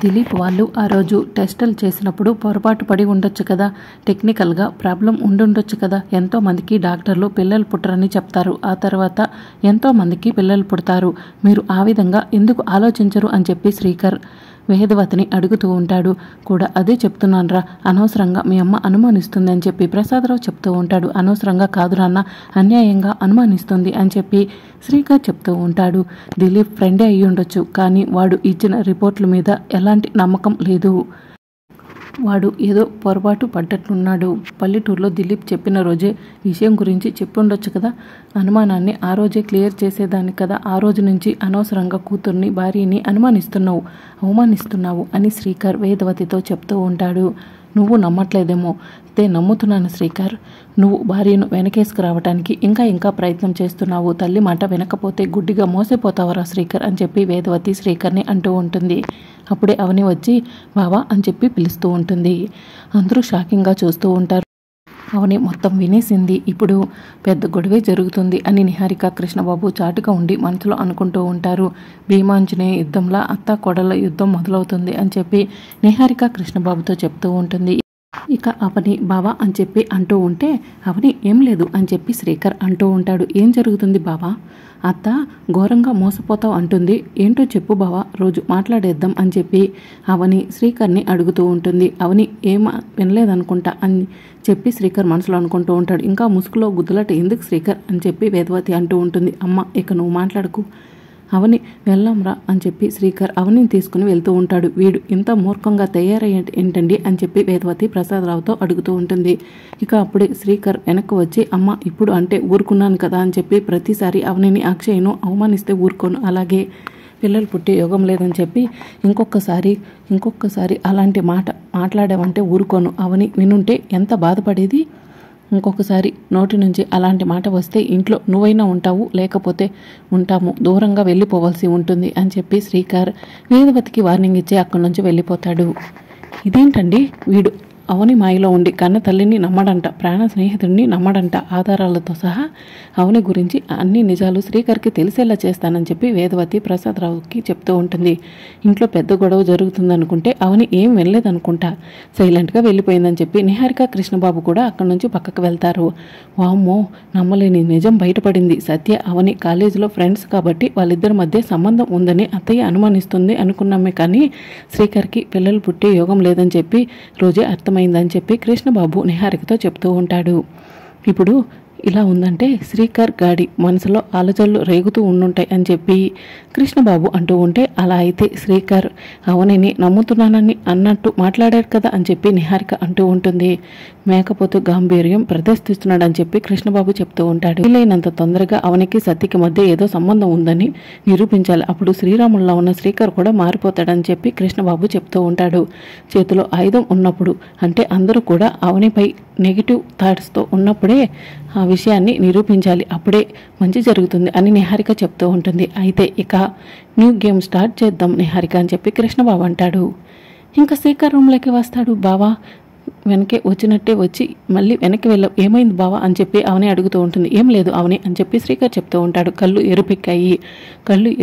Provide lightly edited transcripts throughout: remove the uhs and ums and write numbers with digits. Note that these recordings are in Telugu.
దిలీప్ వాళ్ళు ఆ రోజు టెస్టులు చేసినప్పుడు పొరపాటు పడి ఉండొచ్చు కదా, టెక్నికల్గా ప్రాబ్లం ఉండుండొచ్చు కదా. ఎంతోమందికి డాక్టర్లు పిల్లలు పుట్టరని చెప్తారు, ఆ తర్వాత ఎంతోమందికి పిల్లలు పుడతారు. మీరు ఆ విధంగా ఎందుకు ఆలోచించరు అని చెప్పి శ్రీకర్ వేదవతిని అడుగుతూ ఉంటాడు. కూడా అదే చెప్తున్నానరా, అనవసరంగా మీ అమ్మ అనుమానిస్తుంది అని చెప్పి ప్రసాదరావు చెప్తూ ఉంటాడు. అనవసరంగా కాదు నాన్న, అన్యాయంగా అనుమానిస్తుంది అని చెప్పి శ్రీకర్ చెప్తూ ఉంటాడు. దిలీప్ ఫ్రెండే అయ్యి ఉండొచ్చు, కానీ వాడు ఇచ్చిన రిపోర్ట్ల మీద ఎలాంటి నమ్మకం లేదు. వాడు ఏదో పొరపాటు పడ్డట్లున్నాడు. పల్లెటూరులో దిలీప్ చెప్పిన రోజే విషయం గురించి చెప్పుండొచ్చు కదా. అనుమానాన్ని ఆ రోజే క్లియర్ చేసేదాన్ని కదా. ఆ రోజు నుంచి అనవసరంగా కూతుర్ని భార్యని అవమానిస్తున్నావు అని శ్రీకర్ వేదవతితో చెప్తూ ఉంటాడు. నువ్వు నమ్మట్లేదేమో, అయితే నమ్ముతున్నాను శ్రీకర్. నువ్వు భార్యను వెనకేసుకురావటానికి ఇంకా ప్రయత్నం చేస్తున్నావు. తల్లి మాట వినకపోతే గుడ్డిగా మోసపోతావరా శ్రీకర్ అని చెప్పి వేదవతి శ్రీకర్ని అంటూ ఉంటుంది. అప్పుడే అవని వచ్చి బావా అని చెప్పి పిలుస్తూ ఉంటుంది. అందరూ షాకింగ్గా చూస్తూ ఉంటారు. అవని మొత్తం వినేసింది. ఇప్పుడు పెద్ద గొడవే జరుగుతుంది అని నిహారిక కృష్ణబాబు చాటుగా ఉండి మనసులో అనుకుంటూ ఉంటారు. భీమాంజనేయ యుద్ధంలా అత్తా కోడళ్ళ యుద్ధం మొదలవుతుంది అని చెప్పి నిహారిక కృష్ణబాబుతో చెప్తూ ఉంటుంది. ఇక అవని బావా అని చెప్పి అంటూ ఉంటే అవని ఏం లేదు అని చెప్పి శ్రీకర్ అంటూ ఉంటాడు. ఏం జరుగుతుంది బావా? అత్త ఘోరంగా మోసపోతావు అంటుంది. ఏంటో చెప్పు బావా, రోజు మాట్లాడేద్దాం అని చెప్పి అవని శ్రీకర్ని అడుగుతూ ఉంటుంది. అవని ఏం వినలేదనుకుంటా అని చెప్పి శ్రీకర్ మనసులో అనుకుంటూ ఉంటాడు. ఇంకా ముసుగులో గుద్దులట ఎందుకు శ్రీకర్ అని చెప్పి వేదవతి అంటూ ఉంటుంది. అమ్మ ఇక నువ్వు మాట్లాడకు, అవని వెళ్ళంరా అని చెప్పి శ్రీకర్ అవనిని తీసుకుని వెళ్తూ ఉంటాడు. వీడు ఇంత మూర్ఖంగా తయారయ్యే ఏంటండి అని చెప్పి వేదవతి ప్రసాదరావుతో అడుగుతూ ఉంటుంది. ఇక అప్పుడే శ్రీకర్ వెనక్కి వచ్చి అమ్మ ఇప్పుడు అంటే ఊరుకున్నాను కదా అని చెప్పి ప్రతిసారి అవనిని అక్షయ్ను అవమానిస్తే ఊరుకోను, అలాగే పిల్లలు పుట్టే యోగం లేదని చెప్పి ఇంకొకసారి అలాంటి మాట్లాడావంటే ఊరుకోను. అవని వినుంటే ఎంత బాధపడేది. ఇంకొకసారి నోటి నుంచి అలాంటి మాట వస్తే ఇంట్లో నువ్వైనా ఉంటావు, లేకపోతే ఉంటాము, దూరంగా వెళ్ళిపోవాల్సి ఉంటుంది అని చెప్పి శ్రీకర్ వేదవతికి వార్నింగ్ ఇచ్చి అక్కడి నుంచి వెళ్ళిపోతాడు. ఇదేంటండి, వీడు అవని మాయలో ఉండి కన్న తల్లిని నమ్మడంట, ప్రాణ స్నేహితుడిని నమ్మడంట. ఆధారాలతో సహా అవని గురించి అన్ని నిజాలు శ్రీకర్కి తెలిసేలా చేస్తానని చెప్పి వేదవతి ప్రసాదరావుకి చెప్తూ ఉంటుంది. ఇంట్లో పెద్ద గొడవ జరుగుతుందనుకుంటే అవని ఏం వెళ్ళలేదనుకుంటా, సైలెంట్గా వెళ్ళిపోయిందని చెప్పి నిహారిక కృష్ణబాబు కూడా అక్కడి నుంచి పక్కకు వెళ్తారు. వామ్మో, నమ్మలేని నిజం బయటపడింది. సత్య అవని కాలేజీలో ఫ్రెండ్స్ కాబట్టి వాళ్ళిద్దరి మధ్య సంబంధం ఉందని అత్తయ్య అనుమానిస్తుంది అనుకున్నామే, కానీ శ్రీకర్కి పిల్లలు పుట్టే యోగం లేదని చెప్పి రోజే అర్థమైందని చెప్పి కృష్ణబాబు నిహారికతో చెప్తూ ఉంటాడు. ఇప్పుడు ఇలా ఉందంటే శ్రీకర్ గాడి మనసులో ఆలోచనలు రేగుతూ ఉండుంటాయి అని చెప్పి కృష్ణబాబు అంటూ ఉంటే, అలా అయితే శ్రీకర్ అవనిని నమ్ముతున్నానని అన్నట్టు మాట్లాడారు కదా అని చెప్పి నిహారిక అంటూ ఉంటుంది. మేకపోతు గాంభీర్యం ప్రదర్శిస్తున్నాడు అని చెప్పి కృష్ణబాబు చెప్తూ ఉంటాడు. వీలైనంత తొందరగా అవనికి సత్యకి మధ్య ఏదో సంబంధం ఉందని నిరూపించాలి. అప్పుడు శ్రీరాముల్లో ఉన్న శ్రీకర్ కూడా మారిపోతాడని చెప్పి కృష్ణబాబు చెప్తూ ఉంటాడు. చేతిలో ఆయుధం ఉన్నప్పుడు, అంటే అందరూ కూడా అవనిపై నెగిటివ్ థాట్స్తో ఉన్నప్పుడే ఆ విషయాన్ని నిరూపించాలి, అప్పుడే మంచి జరుగుతుంది అని నిహారిక చెప్తూ ఉంటుంది. అయితే ఇక న్యూ గేమ్ స్టార్ట్ చేద్దాం నిహారిక అని చెప్పి కృష్ణబాబు అంటాడు. ఇంకా శ్రీకర్ రూమ్లోకి వస్తాడు. బావా వెనకే వచ్చినట్టే వచ్చి మళ్ళీ వెనక్కి వెళ్ళావు, ఏమైంది బావా అని చెప్పి అవని అడుగుతూ ఉంటుంది. ఏం లేదు అవని అని చెప్పి శ్రీకర్ చెప్తూ ఉంటాడు. కళ్ళు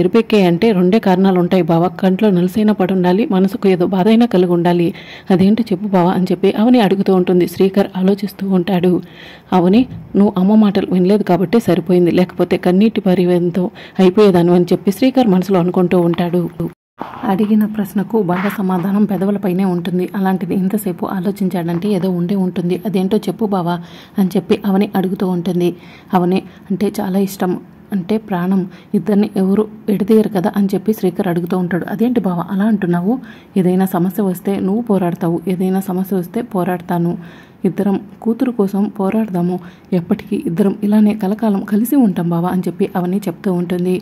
ఎరుపెక్కాయి అంటే రెండే కారణాలు ఉంటాయి బావా. కంట్లో నలుసైనా పడి ఉండాలి, మనసుకు ఏదో బాధ అయినా కలిగి ఉండాలి. అదేంటో చెప్పు బావా అని చెప్పి అవని అడుగుతూ ఉంటుంది. శ్రీకర్ ఆలోచిస్తూ ఉంటాడు. అవని నువ్వు అమ్మ మాటలు వినలేదు కాబట్టి సరిపోయింది, లేకపోతే కన్నీటి పరివేదంతో అయిపోయేదాను అని చెప్పి శ్రీకర్ మనసులో అనుకుంటూ ఉంటాడు. అడిగిన ప్రశ్నకు బాగా సమాధానం పెదవులపైనే ఉంటుంది. అలాంటిది ఇంతసేపు ఆలోచించాడంటే ఏదో ఉండే ఉంటుంది, అదేంటో చెప్పు బావా అని చెప్పి అవని అడుగుతూ ఉంటుంది. అవని అంటే చాలా ఇష్టం, అంటే ప్రాణం, ఇద్దరిని ఎవరు విడదీయరు కదా అని చెప్పి శ్రీకర్ అడుగుతూ ఉంటాడు. అదేంటి బావా అలా అంటున్నావు? ఏదైనా సమస్య వస్తే నువ్వు పోరాడతావు, ఏదైనా సమస్య వస్తే పోరాడతాను, ఇద్దరం కూతురు కోసం పోరాడదాము, ఎప్పటికీ ఇద్దరం ఇలానే కలకాలం కలిసి ఉంటాం బావా అని చెప్పి అవని చెప్తూ ఉంటుంది.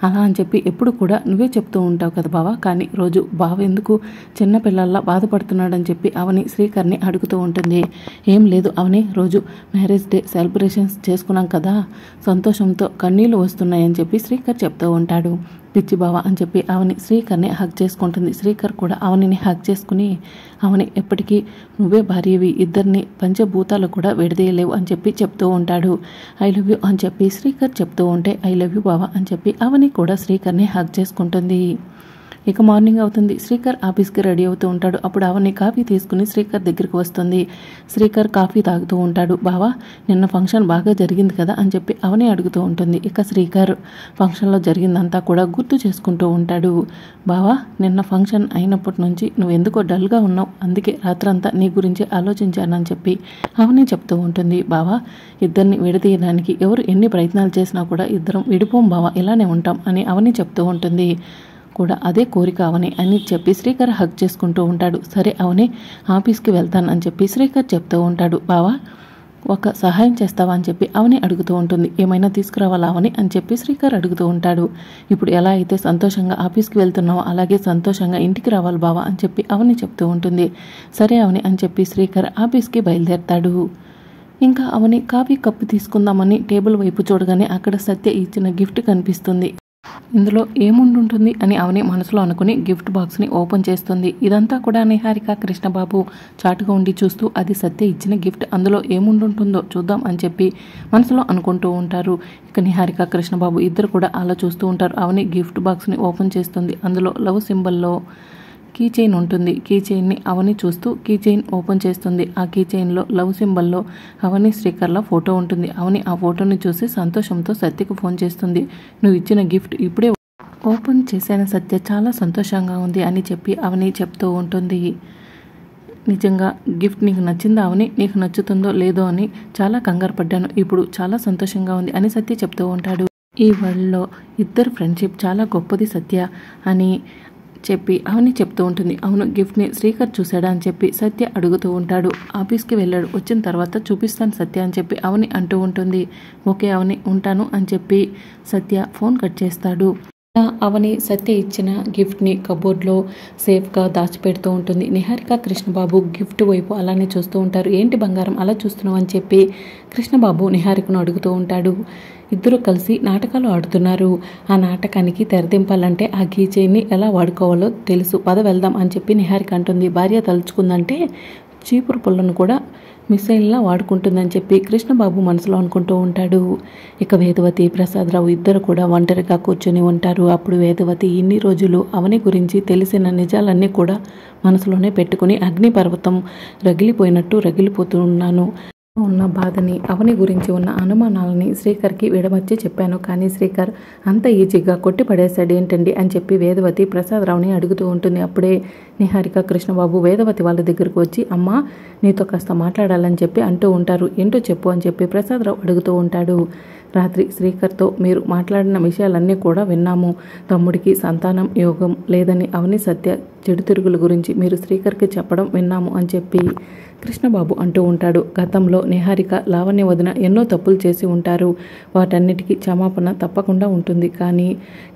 అలా అని చెప్పి ఎప్పుడు కూడా నువ్వే చెప్తూ ఉంటావు కదా బావా, కానీ రోజు బావ ఎందుకు చిన్నపిల్లల్లా బాధపడుతున్నాడని చెప్పి అవని శ్రీకర్ని అడుగుతూ ఉంటుంది. ఏం లేదు అవని, రోజు మ్యారేజ్ డే సెలబ్రేషన్స్ చేసుకున్నాం కదా, సంతోషంతో కన్నీళ్ళు వస్తున్నాయని చెప్పి శ్రీకర్ చెప్తూ ఉంటాడు. పిచ్చి బావ అని చెప్పి అవని శ్రీకర్ని హగ్ చేసుకుంటుంది. శ్రీకర్ కూడా అవనిని హగ్ చేసుకుని, అవని ఎప్పటికీ నువ్వే భార్యవి, ఇద్దరిని పంచభూతాలు కూడా విడదీయలేవు అని చెప్పి చెప్తూ ఉంటాడు. ఐ లవ్ యూ అని చెప్పి శ్రీకర్ చెప్తూ ఉంటే, ఐ లవ్ యూ బావ అని చెప్పి అవని కూడా శ్రీకర్ని హగ్ చేసుకుంటుంది. ఇక మార్నింగ్ అవుతుంది. శ్రీకర్ ఆఫీస్కి రెడీ అవుతూ ఉంటాడు. అప్పుడు అవని కాఫీ తీసుకుని శ్రీకర్ దగ్గరికి వస్తుంది. శ్రీకర్ కాఫీ తాగుతూ ఉంటాడు. బావా, నిన్న ఫంక్షన్ బాగా జరిగింది కదా అని చెప్పి అవని అడుగుతూ ఉంటుంది. ఇక శ్రీకర్ ఫంక్షన్లో జరిగిందంతా కూడా గుర్తు చేసుకుంటూ ఉంటాడు. బావా, నిన్న ఫంక్షన్ అయినప్పటి నుంచి నువ్వు ఎందుకో డల్గా ఉన్నావు, అందుకే రాత్రంతా నీ గురించి ఆలోచించానని చెప్పి అవని చెప్తూ ఉంటుంది. బావా, ఇద్దరిని విడదీయడానికి ఎవరు ఎన్ని ప్రయత్నాలు చేసినా కూడా ఇద్దరం విడిపోం బావా, ఇలానే ఉంటాం అని అవని చెప్తూ ఉంటుంది. కూడా అదే కోరిక అవని అని చెప్పి శ్రీకర్ హగ్ చేసుకుంటూ ఉంటాడు. సరే అవని, ఆఫీస్కి వెళ్తాను అని చెప్పి శ్రీకర్ చెప్తూ ఉంటాడు. బావా, ఒక సహాయం చేస్తావా అని చెప్పి అవని అడుగుతూ ఉంటుంది. ఏమైనా తీసుకురావాలా అవని అని చెప్పి శ్రీకర్ అడుగుతూ ఉంటాడు. ఇప్పుడు ఎలా అయితే సంతోషంగా ఆఫీస్కి వెళ్తున్నావో అలాగే సంతోషంగా ఇంటికి రావాలి బావా అని చెప్పి అవని చెప్తూ ఉంటుంది. సరే అవని అని చెప్పి శ్రీకర్ ఆఫీస్కి బయలుదేరతాడు. ఇంకా అవని కాఫీ కప్పు తీసుకుందామని టేబుల్ వైపు చూడగానే అక్కడ సత్య ఇచ్చిన గిఫ్ట్ కనిపిస్తుంది. ఇందులో ఏముండుంటుంది అని అవని మనసులో అనుకుని గిఫ్ట్ బాక్స్ని ఓపెన్ చేస్తుంది. ఇదంతా కూడా నిహారిక, కృష్ణబాబు చాటుగా ఉండి చూస్తూ అది సత్య ఇచ్చిన గిఫ్ట్, అందులో ఏముండుంటుందో చూద్దాం అని చెప్పి మనసులో అనుకుంటూ ఉంటారు. ఇక నిహారిక, కృష్ణబాబు ఇద్దరు కూడా అలా చూస్తూ ఉంటారు. అవని గిఫ్ట్ బాక్స్ని ఓపెన్ చేస్తుంది. అందులో లవ్ సింబల్లో కీ చైన్ ఉంటుంది. కీ చైన్ని అవని చూస్తూ కీ చైన్ ఓపెన్ చేస్తుంది. ఆ కీ చైన్లో లవ్ సింబల్లో అవని శ్రీకర్ల ఫోటో ఉంటుంది. అవని ఆ ఫోటోని చూసి సంతోషంతో సత్యకు ఫోన్ చేస్తుంది. నువ్వు ఇచ్చిన గిఫ్ట్ ఇప్పుడే ఓపెన్ చేశాను సత్య, చాలా సంతోషంగా ఉంది అని చెప్పి అవని చెప్తూ ఉంటుంది. నిజంగా గిఫ్ట్ నీకు నచ్చిందా అవని, నీకు నచ్చుతుందో లేదో అని చాలా కంగారు పడ్డాను, ఇప్పుడు చాలా సంతోషంగా ఉంది అని సత్య చెప్తూ ఉంటాడు. ఈ వరల్డ్లో ఇద్దరు ఫ్రెండ్షిప్ చాలా గొప్పది సత్య అని చెప్పి అవని చెప్తూ ఉంటుంది. అవును, గిఫ్ట్ని శ్రీకర్ చూశాడా అని చెప్పి సత్య అడుగుతూ ఉంటాడు. ఆఫీస్కి వెళ్ళాడు, వచ్చిన తర్వాత చూపిస్తాను సత్య అని చెప్పి అవని అంటూ ఉంటుంది. ఓకే అవని, ఉంటాను అని చెప్పి సత్య ఫోన్ కట్ చేస్తాడు. అవని సత్య ఇచ్చిన గిఫ్ట్ని కబోర్డ్లో సేఫ్గా దాచిపెడుతూ ఉంటుంది. నిహారిక, కృష్ణబాబు గిఫ్ట్ వైపు అలానే చూస్తూ ఉంటారు. ఏంటి బంగారం అలా చూస్తున్నావు అని చెప్పి కృష్ణబాబు నిహారికను అడుగుతూ ఉంటాడు. ఇద్దరు కలిసి నాటకాలు ఆడుతున్నారు. ఆ నాటకానికి తెరదింపాలంటే ఆ కీచైన్ని ఎలా వాడుకోవాలో తెలుసు, పద వెళ్దాం అని చెప్పి నిహారిక అంటుంది. భార్య తలుచుకుందంటే చీపురు పుల్లను కూడా మిసైల్లా వాడుకుంటుందని చెప్పి కృష్ణబాబు మనసులో అనుకుంటూ ఉంటాడు. ఇక వేదవతి, ప్రసాదరావు ఇద్దరు కూడా ఒంటరిగా కూర్చొని ఉంటారు. అప్పుడు వేదవతి ఇన్ని రోజులు అవని గురించి తెలిసిన నిజాలన్నీ కూడా మనసులోనే పెట్టుకుని అగ్నిపర్వతం రగిలిపోయినట్టు రగిలిపోతున్నాను ఉన్న బాధని, అవని గురించి ఉన్న అనుమానాలని శ్రీకర్కి విడమర్చి చెప్పాను. కానీ శ్రీకర్ అంత ఈజీగా కొట్టిపడేశాడు ఏంటండి అని చెప్పి వేదవతి ప్రసాదరావుని అడుగుతూ ఉంటుంది. అప్పుడే నిహారిక, కృష్ణబాబు వేదవతి వాళ్ళ దగ్గరకు వచ్చి అమ్మ నీతో కాస్త మాట్లాడాలని చెప్పి అంటూ ఉంటారు. ఏంటో చెప్పు అని చెప్పి ప్రసాదరావు అడుగుతూ ఉంటాడు. రాత్రి శ్రీకర్తో మీరు మాట్లాడిన విషయాలన్నీ కూడా విన్నాము. తమ్ముడికి సంతానం యోగం లేదని అవని సత్య చెడు తిరుగుల గురించి మీరు శ్రీకర్కి చెప్పడం విన్నాము అని చెప్పి కృష్ణబాబు అంటూ ఉంటాడు. గతంలో నిహారిక, లావణ్య వదిన ఎన్నో తప్పులు చేసి ఉంటారు. వాటన్నిటికీ క్షమాపణ తప్పకుండా ఉంటుంది. కానీ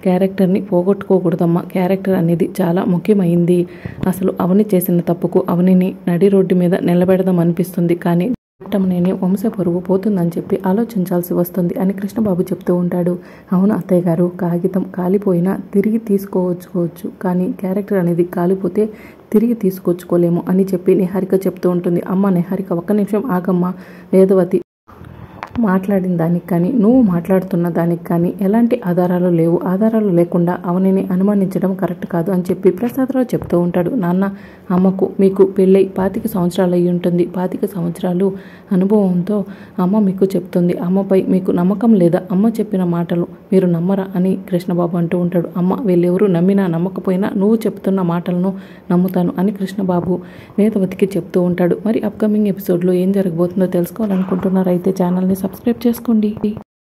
క్యారెక్టర్ని పోగొట్టుకోకూడదమ్మా. క్యారెక్టర్ అనేది చాలా ముఖ్యమైంది. అసలు అవని చేసిన తప్పుకు అవనిని నడి రోడ్డు మీద నిలబెడదాం అనిపిస్తుంది. కానీ నేనే వంశ పరువు పోతుందని చెప్పి ఆలోచించాల్సి వస్తుంది అని కృష్ణబాబు చెప్తూ ఉంటాడు. అవును అత్తయ్య గారు, కాగితం కాలిపోయినా తిరిగి తీసుకోవచ్చుకోవచ్చు, కానీ క్యారెక్టర్ అనేది కాలిపోతే తిరిగి తీసుకొచ్చుకోలేము అని చెప్పి నిహారిక చెప్తూ ఉంటుంది. అమ్మ నిహారిక, ఒక్క నిమిషం ఆగమ్మ. వేదవతి మాట్లాడిన దానికి కానీ నువ్వు మాట్లాడుతున్న దానికి కానీ ఎలాంటి ఆధారాలు లేవు. ఆధారాలు లేకుండా అవనిని అనుమానించడం కరెక్ట్ కాదు అని చెప్పి ప్రసాదరావు చెప్తూ ఉంటాడు. నాన్న, అమ్మకు మీకు పెళ్ళై 25 సంవత్సరాలు అయ్యి ఉంటుంది. 25 సంవత్సరాలు అనుభవంతో అమ్మ మీకు చెప్తుంది. అమ్మపై మీకు నమ్మకం లేదా? అమ్మ చెప్పిన మాటలు మీరు నమ్మరా అని కృష్ణబాబు అంటూ ఉంటాడు. అమ్మ వీళ్ళెవరూ నమ్మినా నమ్మకపోయినా నువ్వు చెప్తున్న మాటలను నమ్ముతాను అని కృష్ణబాబు వేదవతికి చెప్తూ ఉంటాడు. మరి అప్కమింగ్ ఎపిసోడ్లో ఏం జరగబోతుందో తెలుసుకోవాలనుకుంటున్నారైతే ఛానల్ని సబ్స్క్రైబ్ చేసుకోండి.